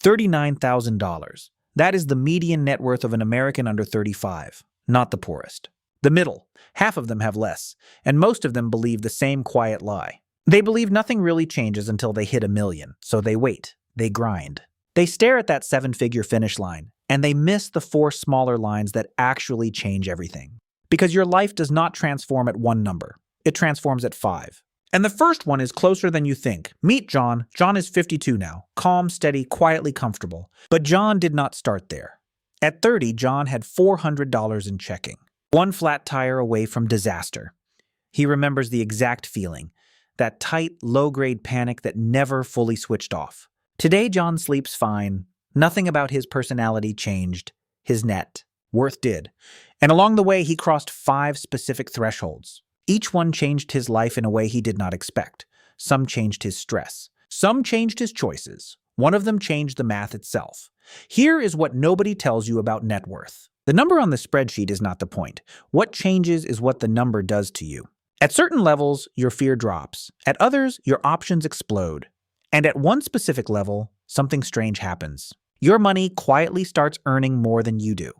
$39,000. That is the median net worth of an American under 35, not the poorest. The middle, half of them have less, and most of them believe the same quiet lie. They believe nothing really changes until they hit $1 million, so they wait, they grind. They stare at that 7-figure finish line, and they miss the 4 smaller lines that actually change everything. Because your life does not transform at 1 number, it transforms at 5. And the first one is closer than you think. Meet John. John is 52 now, calm, steady, quietly comfortable. But John did not start there. At 30, John had $400 in checking. 1 flat tire away from disaster. He remembers the exact feeling, that tight, low-grade panic that never fully switched off. Today, John sleeps fine. Nothing about his personality changed. His net worth did. And along the way, he crossed 5 specific thresholds. Each one changed his life in a way he did not expect. Some changed his stress. Some changed his choices. One of them changed the math itself. Here is what nobody tells you about net worth. The number on the spreadsheet is not the point. What changes is what the number does to you. At certain levels, your fear drops. At others, your options explode. And at one specific level, something strange happens. Your money quietly starts earning more than you do.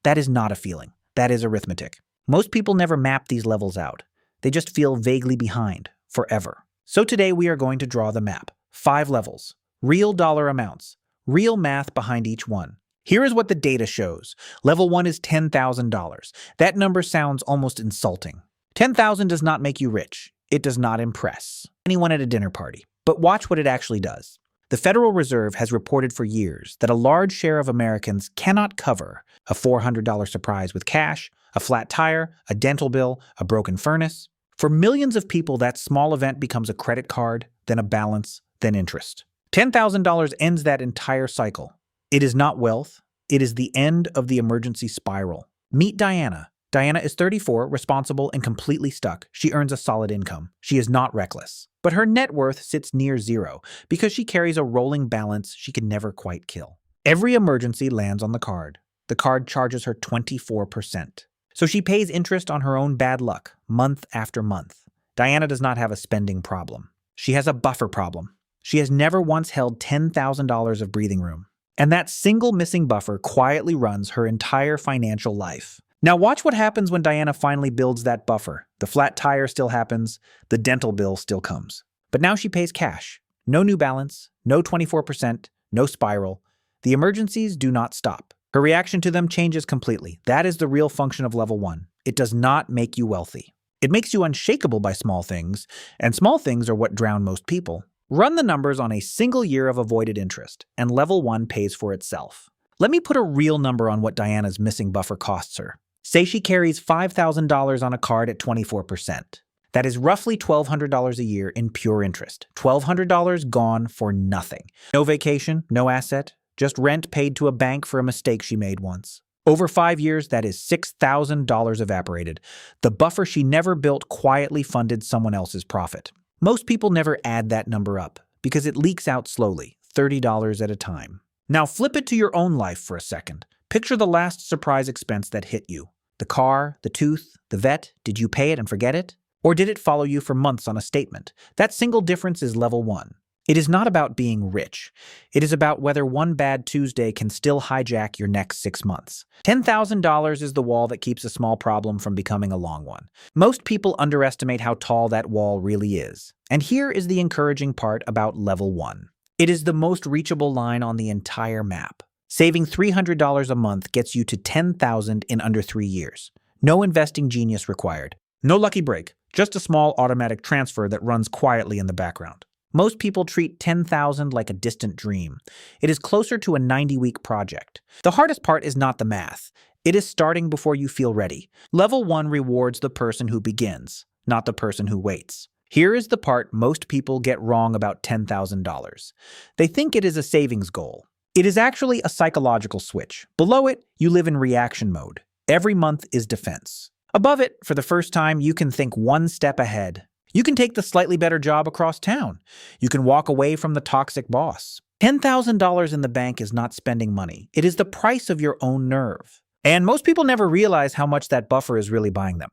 That is not a feeling. That is arithmetic. Most people never map these levels out. They just feel vaguely behind, forever. So today we are going to draw the map. 5 levels. Real dollar amounts. Real math behind each one. Here is what the data shows. Level 1 is $10,000. That number sounds almost insulting. $10,000 does not make you rich. It does not impress anyone at a dinner party. But watch what it actually does. The Federal Reserve has reported for years that a large share of Americans cannot cover a $400 surprise with cash, a flat tire, a dental bill, a broken furnace. For millions of people, that small event becomes a credit card, then a balance, then interest. $10,000 ends that entire cycle. It is not wealth. It is the end of the emergency spiral. Meet Diana. Diana is 34, responsible, and completely stuck. She earns a solid income. She is not reckless. But her net worth sits near 0 because she carries a rolling balance she can never quite kill. Every emergency lands on the card. The card charges her 24%. So she pays interest on her own bad luck, month after month. Diana does not have a spending problem. She has a buffer problem. She has never once held $10,000 of breathing room. And that single missing buffer quietly runs her entire financial life. Now watch what happens when Diana finally builds that buffer. The flat tire still happens, the dental bill still comes. But now she pays cash. No new balance, no 24%, no spiral. The emergencies do not stop. Her reaction to them changes completely. That is the real function of level 1. It does not make you wealthy. It makes you unshakable by small things, and small things are what drown most people. Run the numbers on a single year of avoided interest, and level 1 pays for itself. Let me put a real number on what Diana's missing buffer costs her. Say she carries $5,000 on a card at 24%. That is roughly $1,200 a year in pure interest. $1,200 gone for nothing. No vacation, no asset, just rent paid to a bank for a mistake she made once. Over 5 years, that is $6,000 evaporated. The buffer she never built quietly funded someone else's profit. Most people never add that number up because it leaks out slowly, $30 at a time. Now flip it to your own life for a second. Picture the last surprise expense that hit you. The car, the tooth, the vet. Did you pay it and forget it? Or did it follow you for months on a statement? That single difference is level 1. It is not about being rich. It is about whether one bad Tuesday can still hijack your next 6 months. $10,000 is the wall that keeps a small problem from becoming a long one. Most people underestimate how tall that wall really is. And here is the encouraging part about level 1. It is the most reachable line on the entire map. Saving $300 a month gets you to $10,000 in under 3 years. No investing genius required. No lucky break, just a small automatic transfer that runs quietly in the background. Most people treat $10,000 like a distant dream. It is closer to a 90-week project. The hardest part is not the math. It is starting before you feel ready. Level 1 rewards the person who begins, not the person who waits. Here is the part most people get wrong about $10,000. They think it is a savings goal. It is actually a psychological switch. Below it, you live in reaction mode. Every month is defense. Above it, for the first time, you can think one step ahead. You can take the slightly better job across town. You can walk away from the toxic boss. $10,000 in the bank is not spending money. It is the price of your own nerve. And most people never realize how much that buffer is really buying them.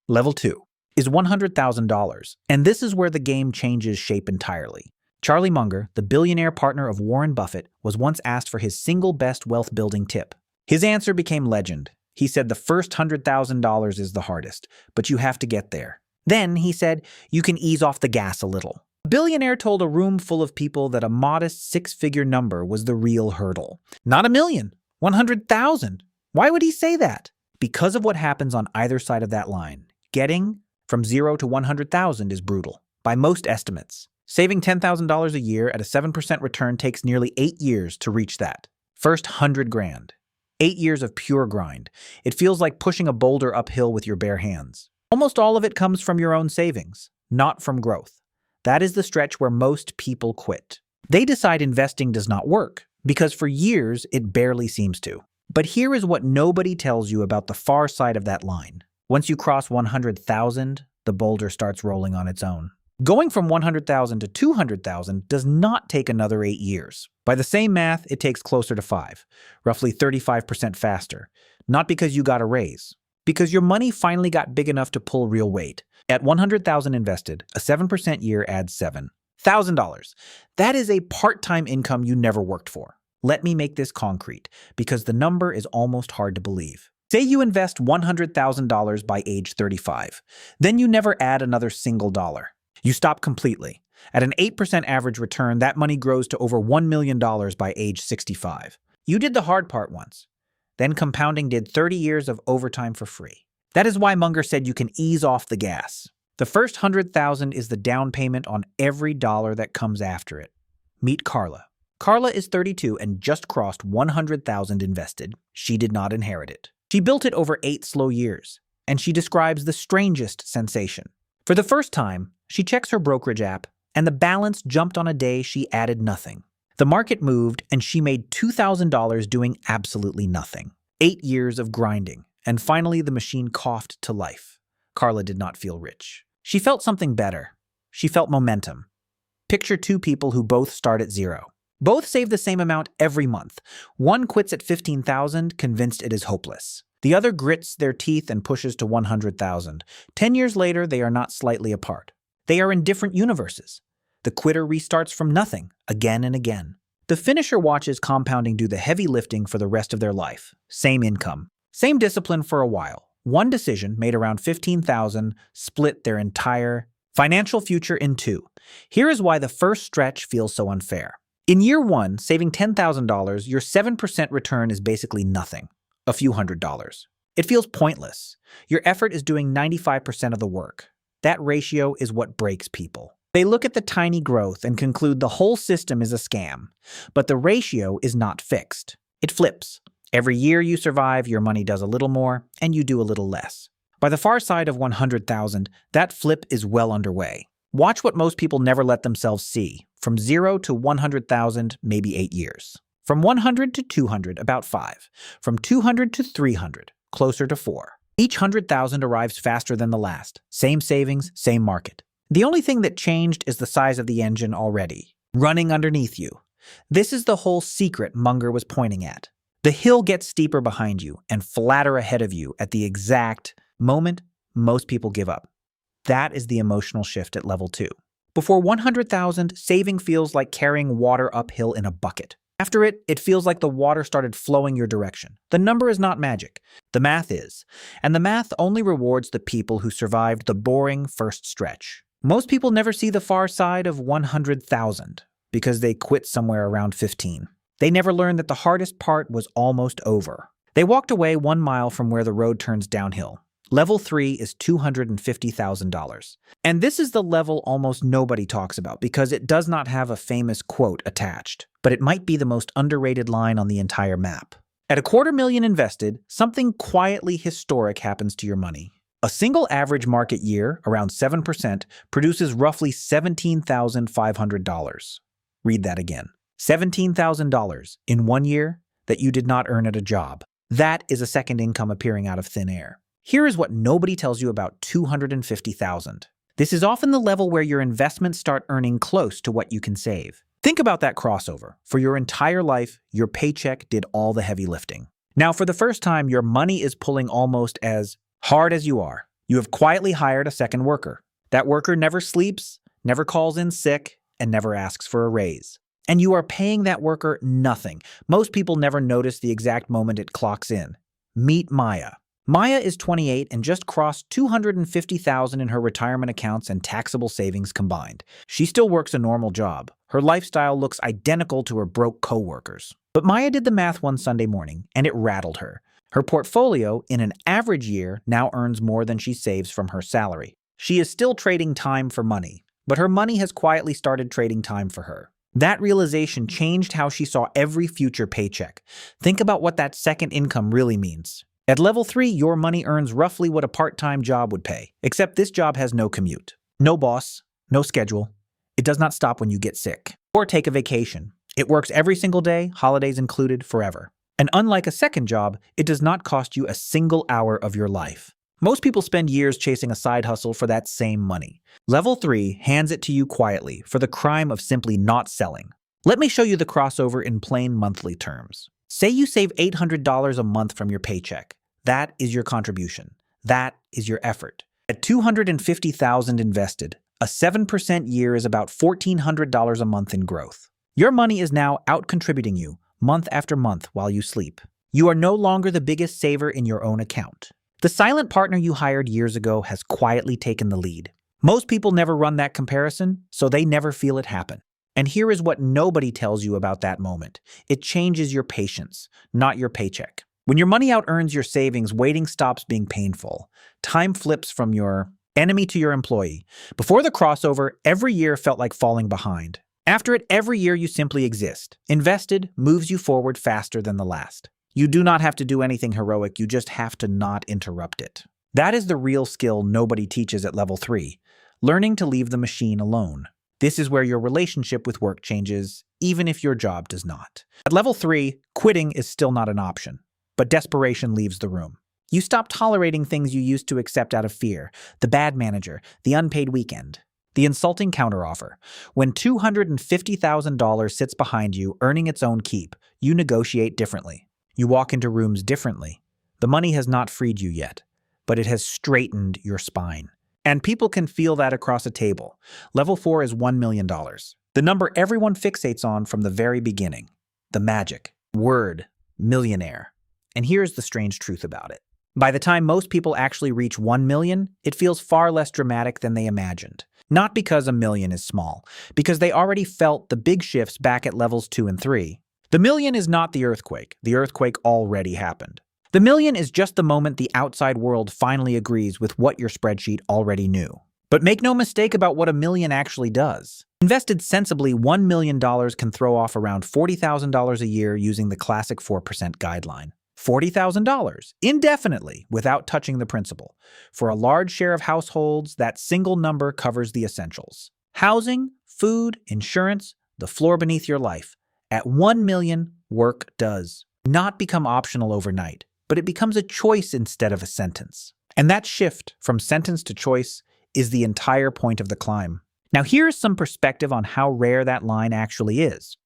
Level 2 is $100,000, and this is where the game changes shape entirely. Charlie Munger, the billionaire partner of Warren Buffett, was once asked for his single best wealth-building tip. His answer became legend. He said the first $100,000 is the hardest, but you have to get there. Then, he said, you can ease off the gas a little. The billionaire told a room full of people that a modest six-figure number was the real hurdle. Not $1 million, $100,000. Why would he say that? Because of what happens on either side of that line. Getting from 0 to 100,000 is brutal, by most estimates. Saving $10,000 a year at a 7% return takes nearly 8 years to reach that. First 100 grand. 8 years of pure grind. It feels like pushing a boulder uphill with your bare hands. Almost all of it comes from your own savings, not from growth. That is the stretch where most people quit. They decide investing does not work, because for years it barely seems to. But here is what nobody tells you about the far side of that line. Once you cross 100,000, the boulder starts rolling on its own. Going from 100,000 to 200,000 does not take another 8 years. By the same math, it takes closer to 5, roughly 35% faster. Not because you got a raise, because your money finally got big enough to pull real weight. At 100,000 invested, a 7% year adds $7,000. That is a part-time income you never worked for. Let me make this concrete, because the number is almost hard to believe. Say you invest $100,000 by age 35. Then you never add another single dollar. You stop completely. At an 8% average return, that money grows to over $1 million by age 65. You did the hard part once. Then compounding did 30 years of overtime for free. That is why Munger said you can ease off the gas. The first 100,000 is the down payment on every dollar that comes after it. Meet Carla. Carla is 32 and just crossed 100,000 invested. She did not inherit it. She built it over 8 slow years, and she describes the strangest sensation. For the first time, she checks her brokerage app, and the balance jumped on a day she added nothing. The market moved, and she made $2,000 doing absolutely nothing. 8 years of grinding, and finally the machine coughed to life. Carla did not feel rich. She felt something better. She felt momentum. Picture 2 people who both start at 0. Both save the same amount every month. One quits at 15,000, convinced it is hopeless. The other grits their teeth and pushes to 100,000. 10 years later, they are not slightly apart. They are in different universes. The quitter restarts from nothing, again and again. The finisher watches compounding do the heavy lifting for the rest of their life. Same income. Same discipline for a while. One decision, made around 15,000, split their entire financial future in 2. Here is why the first stretch feels so unfair. In year 1, saving $10,000, your 7% return is basically nothing. A few $100s. It feels pointless. Your effort is doing 95% of the work. That ratio is what breaks people. They look at the tiny growth and conclude the whole system is a scam. But the ratio is not fixed. It flips. Every year you survive, your money does a little more, and you do a little less. By the far side of 100,000, that flip is well underway. Watch what most people never let themselves see. From 0 to 100,000, maybe 8 years. From 100 to 200, about 5. From 200 to 300, closer to 4. Each 100,000 arrives faster than the last. Same savings, same market. The only thing that changed is the size of the engine already, running underneath you. This is the whole secret Munger was pointing at. The hill gets steeper behind you and flatter ahead of you at the exact moment most people give up. That is the emotional shift at level 2. Before 100,000, saving feels like carrying water uphill in a bucket. After it, it feels like the water started flowing your direction. The number is not magic. The math is. And the math only rewards the people who survived the boring first stretch. Most people never see the far side of 100,000 because they quit somewhere around 15. They never learned that the hardest part was almost over. They walked away 1 mile from where the road turns downhill. Level 3 is $250,000. And this is the level almost nobody talks about because it does not have a famous quote attached, but it might be the most underrated line on the entire map. At $250,000 invested, something quietly historic happens to your money. A single average market year, around 7%, produces roughly $17,500. Read that again. $17,000 in 1 year that you did not earn at a job. That is a second income appearing out of thin air. Here is what nobody tells you about $250,000. This is often the level where your investments start earning close to what you can save. Think about that crossover. For your entire life, your paycheck did all the heavy lifting. Now, for the first time, your money is pulling almost as hard as you are. You have quietly hired a second worker. That worker never sleeps, never calls in sick, and never asks for a raise. And you are paying that worker nothing. Most people never notice the exact moment it clocks in. Meet Maya. Maya is 28 and just crossed $250,000 in her retirement accounts and taxable savings combined. She still works a normal job. Her lifestyle looks identical to her broke coworkers. But Maya did the math one Sunday morning, and it rattled her. Her portfolio, in an average year, now earns more than she saves from her salary. She is still trading time for money, but her money has quietly started trading time for her. That realization changed how she saw every future paycheck. Think about what that second income really means. At level 3, your money earns roughly what a part-time job would pay, except this job has no commute, no boss, no schedule. It does not stop when you get sick or take a vacation. It works every single day, holidays included, forever. And unlike a second job, it does not cost you a single hour of your life. Most people spend years chasing a side hustle for that same money. Level 3 hands it to you quietly for the crime of simply not selling. Let me show you the crossover in plain monthly terms. Say you save $800 a month from your paycheck. That is your contribution. That is your effort. At $250,000 invested, a 7% year is about $1,400 a month in growth. Your money is now out-contributing you month after month while you sleep. You are no longer the biggest saver in your own account. The silent partner you hired years ago has quietly taken the lead. Most people never run that comparison, so they never feel it happen. And here is what nobody tells you about that moment. It changes your patience, not your paycheck. When your money out-earns your savings, waiting stops being painful. Time flips from your enemy to your employee. Before the crossover, every year felt like falling behind. After it, every year you simply exist. Invested moves you forward faster than the last. You do not have to do anything heroic, you just have to not interrupt it. That is the real skill nobody teaches at level 3, learning to leave the machine alone. This is where your relationship with work changes, even if your job does not. At level 3, quitting is still not an option, but desperation leaves the room. You stop tolerating things you used to accept out of fear, the bad manager, the unpaid weekend, the insulting counteroffer. When $250,000 sits behind you, earning its own keep, you negotiate differently. You walk into rooms differently. The money has not freed you yet, but it has straightened your spine. And people can feel that across a table. Level 4 is $1 million. The number everyone fixates on from the very beginning. The magic word, millionaire. And here's the strange truth about it. By the time most people actually reach 1 million, it feels far less dramatic than they imagined. Not because a million is small, because they already felt the big shifts back at levels 2 and 3. The million is not the earthquake. The earthquake already happened. The million is just the moment the outside world finally agrees with what your spreadsheet already knew. But make no mistake about what a million actually does. Invested sensibly, $1 million can throw off around $40,000 a year using the classic 4% guideline. $40,000, indefinitely, without touching the principal. For a large share of households, that single number covers the essentials. Housing, food, insurance, the floor beneath your life. At 1 million, work does not become optional overnight, but it becomes a choice instead of a sentence. And that shift from sentence to choice is the entire point of the climb. Now here's some perspective on how rare that line actually is.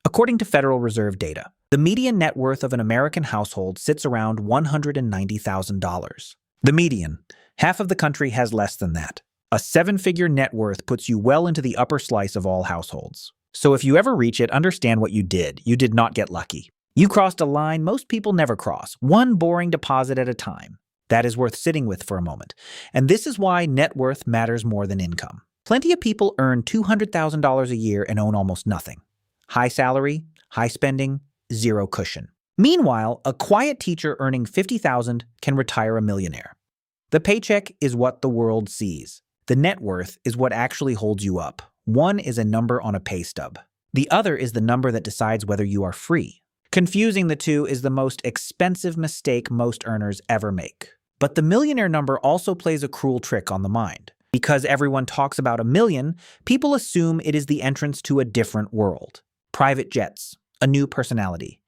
According to Federal Reserve data, the median net worth of an American household sits around $190,000. The median. Half of the country has less than that. A 7-figure net worth puts you well into the upper slice of all households. So if you ever reach it, understand what you did. You did not get lucky. You crossed a line most people never cross, one boring deposit at a time. That is worth sitting with for a moment. And this is why net worth matters more than income. Plenty of people earn $200,000 a year and own almost nothing. High salary, high spending, zero cushion. Meanwhile, a quiet teacher earning $50,000 can retire a millionaire. The paycheck is what the world sees. The net worth is what actually holds you up. One is a number on a pay stub. The other is the number that decides whether you are free. Confusing the two is the most expensive mistake most earners ever make. But the millionaire number also plays a cruel trick on the mind. Because everyone talks about a million, people assume it is the entrance to a different world. Private jets, a new personality.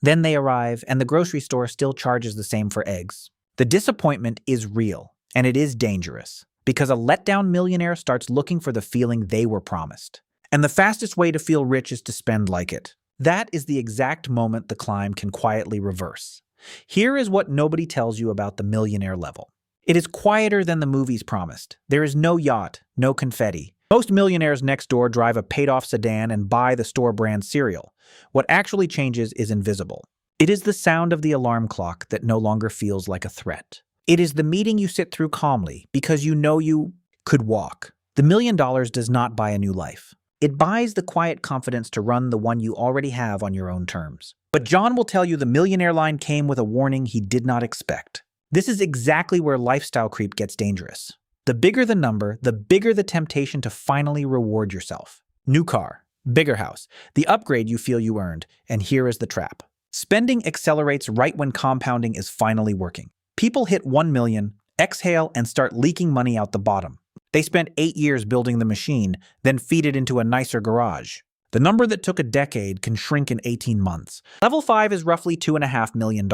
Then they arrive, and the grocery store still charges the same for eggs. The disappointment is real, and it is dangerous, because a letdown millionaire starts looking for the feeling they were promised. And the fastest way to feel rich is to spend like it. That is the exact moment the climb can quietly reverse. Here is what nobody tells you about the millionaire level. It is quieter than the movies promised. There is no yacht, no confetti. Most millionaires next door drive a paid-off sedan and buy the store brand cereal. What actually changes is invisible. It is the sound of the alarm clock that no longer feels like a threat. It is the meeting you sit through calmly because you know you could walk. The $1 million does not buy a new life. It buys the quiet confidence to run the one you already have on your own terms. But John will tell you the millionaire line came with a warning he did not expect. This is exactly where lifestyle creep gets dangerous. The bigger the number, the bigger the temptation to finally reward yourself. New car, bigger house, the upgrade you feel you earned, and here is the trap. Spending accelerates right when compounding is finally working. People hit 1 million, exhale, and start leaking money out the bottom. They spent 8 years building the machine, then feed it into a nicer garage. The number that took a decade can shrink in 18 months. Level 5 is roughly $2.5 million.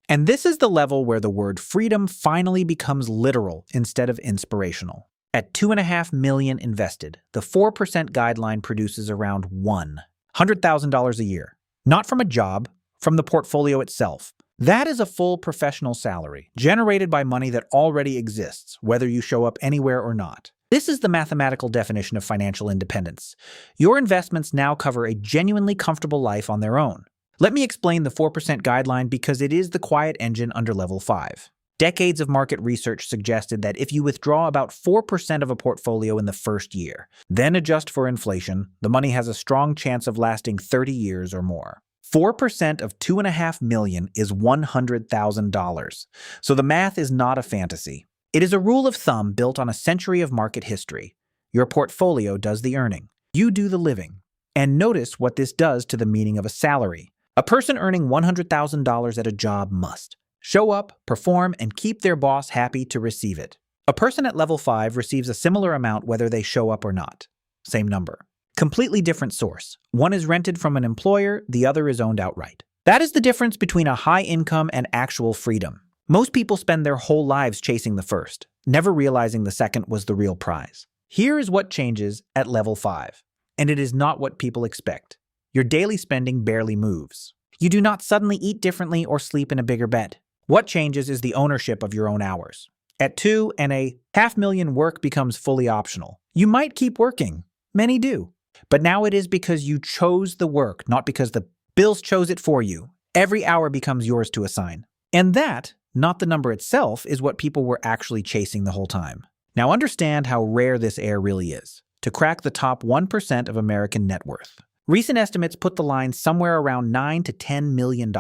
And this is the level where the word freedom finally becomes literal instead of inspirational. At $2.5 million invested, the 4% guideline produces around $100,000 a year. Not from a job, from the portfolio itself. That is a full professional salary, generated by money that already exists, whether you show up anywhere or not. This is the mathematical definition of financial independence. Your investments now cover a genuinely comfortable life on their own. Let me explain the 4% guideline because it is the quiet engine under level 5. Decades of market research suggested that if you withdraw about 4% of a portfolio in the first year, then adjust for inflation, the money has a strong chance of lasting 30 years or more. 4% of $2.5 million is $100,000. So the math is not a fantasy. It is a rule of thumb built on a century of market history. Your portfolio does the earning. You do the living. And notice what this does to the meaning of a salary. A person earning $100,000 at a job must show up, perform, and keep their boss happy to receive it. A person at level 5 receives a similar amount whether they show up or not. Same number. Completely different source. One is rented from an employer, the other is owned outright. That is the difference between a high income and actual freedom. Most people spend their whole lives chasing the first, never realizing the second was the real prize. Here is what changes at level 5, and it is not what people expect. Your daily spending barely moves. You do not suddenly eat differently or sleep in a bigger bed. What changes is the ownership of your own hours. At $2.5 million, work becomes fully optional. You might keep working. Many do. But now it is because you chose the work, not because the bills chose it for you. Every hour becomes yours to assign. And that, not the number itself, is what people were actually chasing the whole time. Now understand how rare this air really is, to crack the top 1% of American net worth. Recent estimates put the line somewhere around $9 to $10 million.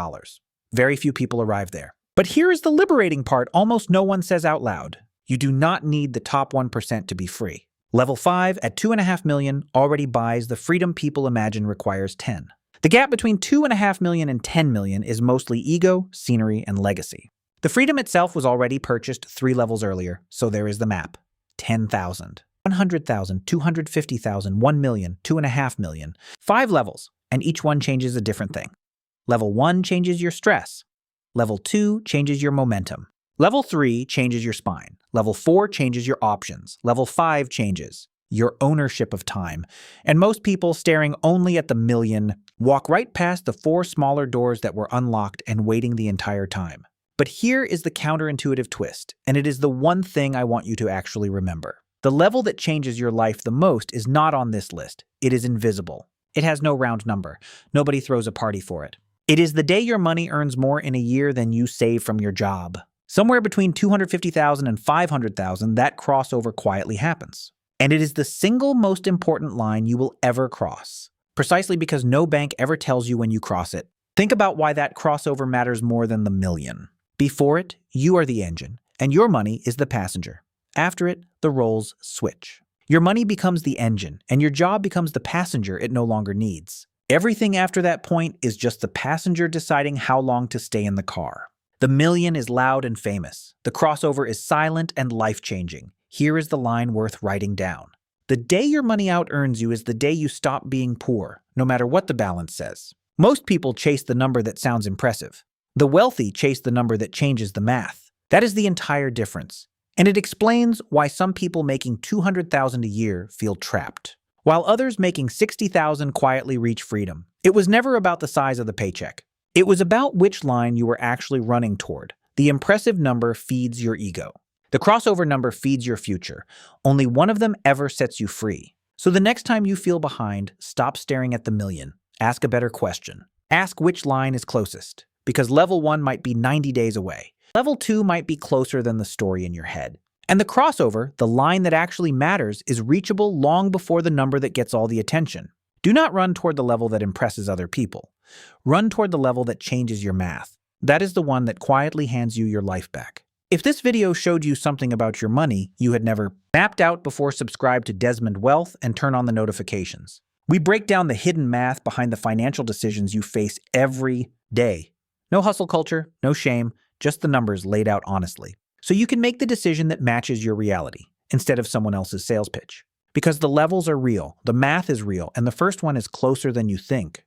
Very few people arrive there. But here is the liberating part almost no one says out loud. You do not need the top 1% to be free. Level 5 at $2.5 million already buys the freedom people imagine requires 10. The gap between $2.5 million and $10 million is mostly ego, scenery, and legacy. The freedom itself was already purchased 3 levels earlier, so there is the map. 10,000, 100,000, 250,000, 1 million, 2.5 million. 5 levels, and each one changes a different thing. Level 1 changes your stress. Level 2 changes your momentum. Level 3 changes your spine. Level 4 changes your options. Level 5 changes your ownership of time. And most people, staring only at the million, walk right past the 4 smaller doors that were unlocked and waiting the entire time. But here is the counterintuitive twist, and it is the one thing I want you to actually remember. The level that changes your life the most is not on this list. It is invisible. It has no round number. Nobody throws a party for it. It is the day your money earns more in a year than you save from your job. Somewhere between $250,000 and $500,000, that crossover quietly happens. And it is the single most important line you will ever cross, precisely because no bank ever tells you when you cross it. Think about why that crossover matters more than the million. Before it, you are the engine, and your money is the passenger. After it, the roles switch. Your money becomes the engine, and your job becomes the passenger it no longer needs. Everything after that point is just the passenger deciding how long to stay in the car. The million is loud and famous. The crossover is silent and life-changing. Here is the line worth writing down. The day your money out-earns you is the day you stop being poor, no matter what the balance says. Most people chase the number that sounds impressive. The wealthy chase the number that changes the math. That is the entire difference. And it explains why some people making $200,000 a year feel trapped, while others making $60,000 quietly reach freedom. It was never about the size of the paycheck. It was about which line you were actually running toward. The impressive number feeds your ego. The crossover number feeds your future. Only one of them ever sets you free. So the next time you feel behind, stop staring at the million. Ask a better question. Ask which line is closest, because level 1 might be 90 days away. Level 2 might be closer than the story in your head. And the crossover, the line that actually matters, is reachable long before the number that gets all the attention. Do not run toward the level that impresses other people. Run toward the level that changes your math. That is the one that quietly hands you your life back. If this video showed you something about your money you had never mapped out before, subscribe to Desmond Wealth and turn on the notifications. We break down the hidden math behind the financial decisions you face every day. No hustle culture, no shame, just the numbers laid out honestly. So you can make the decision that matches your reality instead of someone else's sales pitch. Because the levels are real, the math is real, and the first one is closer than you think.